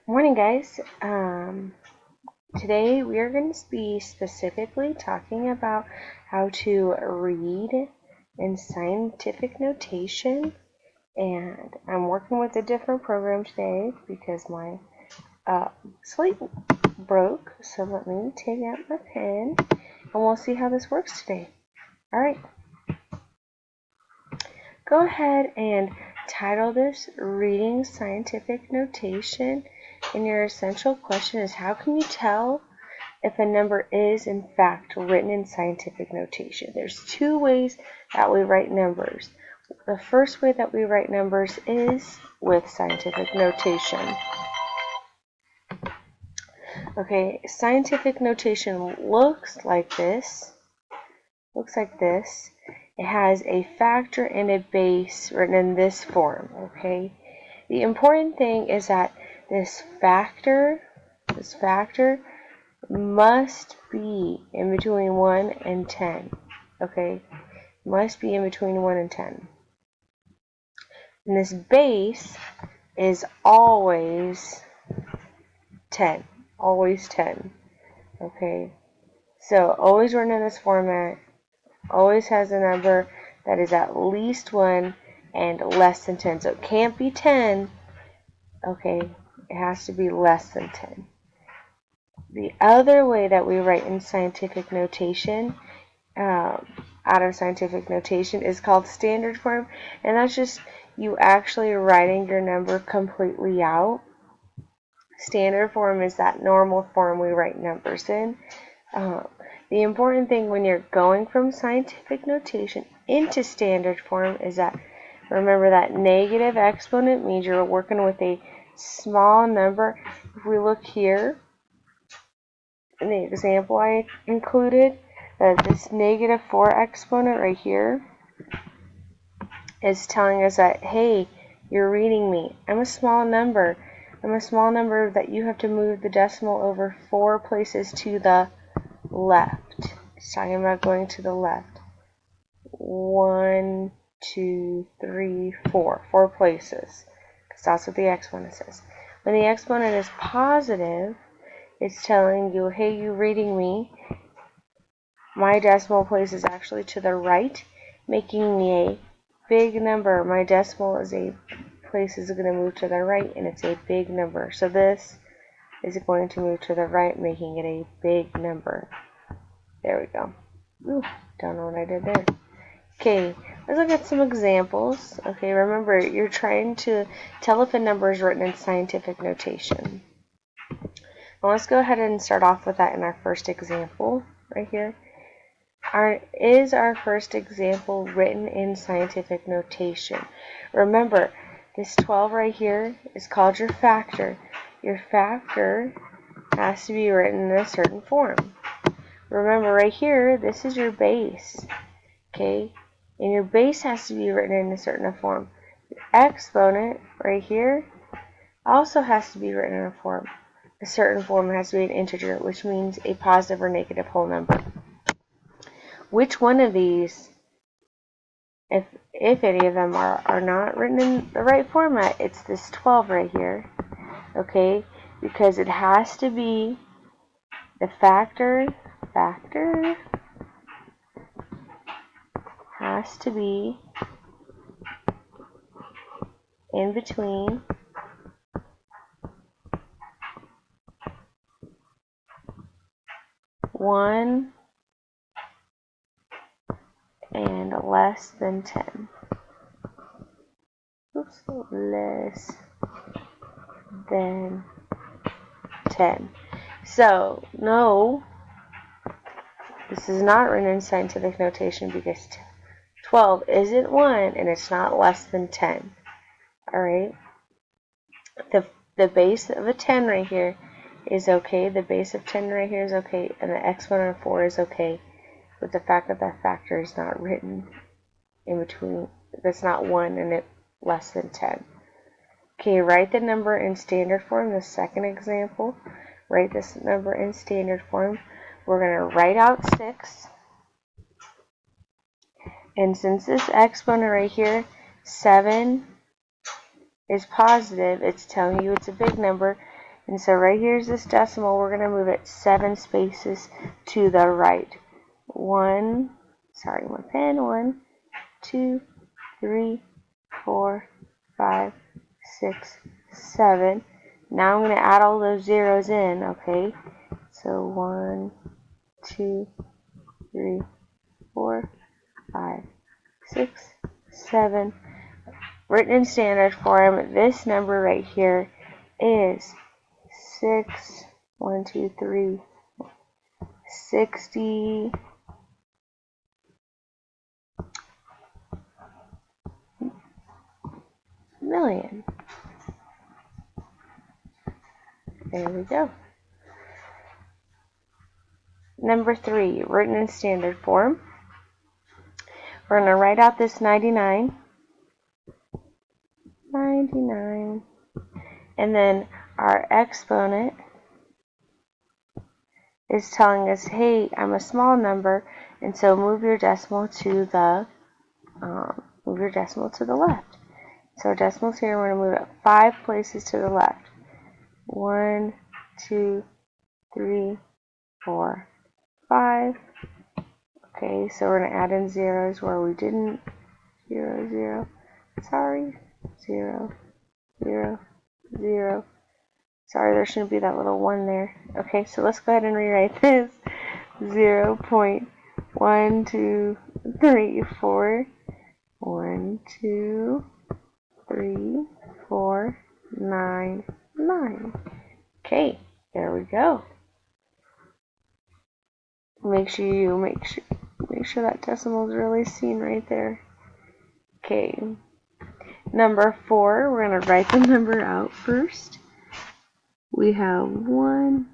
Morning, guys. Today we are going to be specifically talking about how to read in scientific notation. And I'm working with a different program today because my slate broke. So let me take out my pen and we'll see how this works today. All right. Go ahead and title this Reading Scientific Notation. And your essential question is, how can you tell if a number is in fact written in scientific notation? There's two ways that we write numbers. The first way that we write numbers is with scientific notation. Okay, scientific notation looks like this. It has a factor and a base written in this form, okay? The important thing is that this factor must be in between 1 and 10, okay? Must be in between 1 and 10. And this base is always 10, okay? So always written in this format, always has a number that is at least 1 and less than 10. So it can't be 10, okay? It has to be less than 10. The other way that we write in scientific notation, out of scientific notation, is called standard form, and that's just you actually writing your number completely out. Standard form is that normal form we write numbers in. The important thing when you're going from scientific notation into standard form is that, remember that negative exponent means you're working with a small number. If we look here, in the example I included, this negative 4 exponent right here is telling us that, hey, you're reading me. I'm a small number. That you have to move the decimal over 4 places to the left. It's talking about going to the left. 1, 2, 3, 4. 4 places. Because that's what the exponent says. When the exponent is positive, it's telling you, hey, you reading me. My decimal place is actually to the right, making me a big number. My decimal place is going to move to the right, and it's a big number. So this is going to move to the right, making it a big number. There we go. Ooh, don't know what I did there. Okay, let's look at some examples. Okay, remember, you're trying to tell if a number is written in scientific notation. Now let's go ahead and start off with that in our first example right here. Is our first example written in scientific notation? Remember, this 12 right here is called your factor. Your factor has to be written in a certain form. Remember, right here, this is your base, okay? And your base has to be written in a certain form. Your exponent right here also has to be written in a form. A certain form has to be an integer, which means a positive or negative whole number. Which one of these, if any of them are not written in the right format, it's this 12 right here, okay? Because it has to be the factor has to be in between 1 and less than 10. Oops, less than 10. So, no, this is not written in scientific notation because 12 isn't 1 and it's not less than 10. Alright? The base of a 10 right here is okay. The base of 10 right here is okay. And the exponent of 4 is okay. But the fact that that factor is not written in between, that's not 1 and it's less than 10. Okay, write the number in standard form. The second example, write this number in standard form. We're going to write out 6. And since this exponent right here, 7, is positive, it's telling you it's a big number. And so right here's this decimal. We're going to move it 7 spaces to the right. 1, 2, 3, 4, 5, 6, 7. Now I'm going to add all those zeros in, okay? So 1, 2, 3, 4, 5, 6, 7. Written in standard form, this number right here is 60 million. There we go. Number 3, written in standard form. We're going to write out this 99. And then our exponent is telling us, hey, I'm a small number, and so move your decimal to the left. So our decimal's here. We're going to move it 5 places to the left. 1, 2, 3, 4, 5. Okay, so we're going to add in zeros where we didn't. 0, 0. Sorry. 0, 0, 0. Sorry, there shouldn't be that little 1 there. Okay, so let's go ahead and rewrite this. 0.1234. 1, 2, 3, 4, 9, 9. Okay, there we go. Make sure that decimal is really seen right there. Okay. Number 4, we're going to write the number out first. We have 1,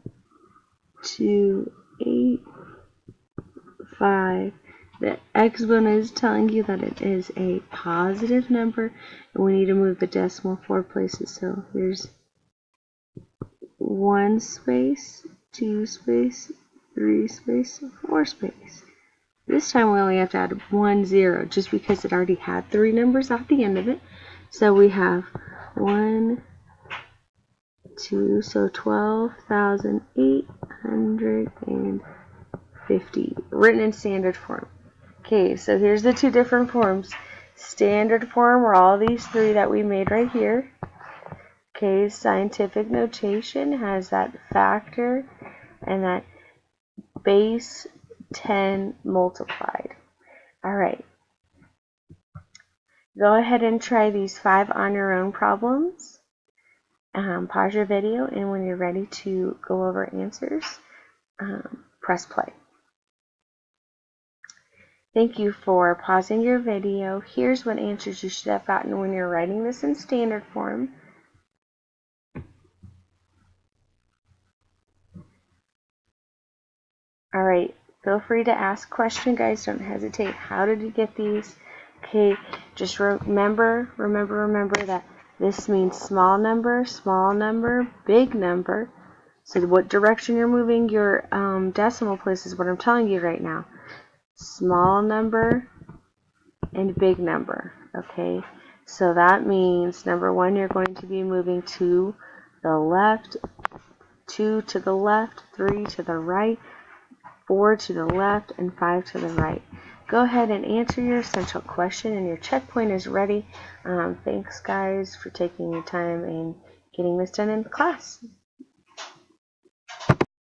2, 8, 5. The exponent is telling you that it is a positive number, and we need to move the decimal 4 places. So here's 1 space, 2 space, 3 space, 4 space. This time we only have to add 1 0 just because it already had 3 numbers at the end of it. So we have 1, 2, so 12,850 written in standard form. Okay, so here's the 2 different forms. Standard form are all these 3 that we made right here. Okay, scientific notation has that factor and that base 10 multiplied. Alright, go ahead and try these 5 on your own problems. Pause your video, and when you're ready to go over answers, press play. Thank you for pausing your video. Here's what answers you should have gotten when you're writing this in standard form. Alright, feel free to ask questions, guys. Don't hesitate. How did you get these? Okay, just remember that this means small number, big number. So what direction you're moving your decimal place is what I'm telling you right now. Small number and big number. Okay, so that means number 1, you're going to be moving to the left, 2 to the left, 3 to the right, 4 to the left, and 5 to the right. Go ahead and answer your essential question, and your checkpoint is ready. Thanks, guys, for taking your time and getting this done in class.